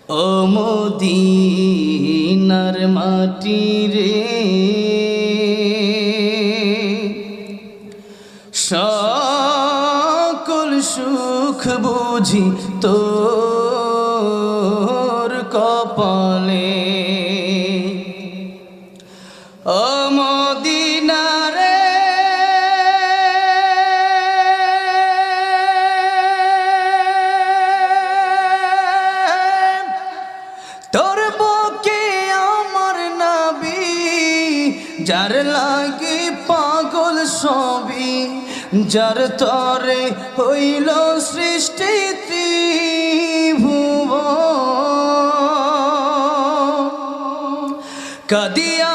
ও মদিনার মাটি রে, সকল সুখ বুঝি তোর কপালে। ও মদিনা রে, তোর বুকে আমার নবী, যার লাগি পাগল সবই, যার তরে হইল সৃষ্টি ত্রিভুবন। কাদিয়া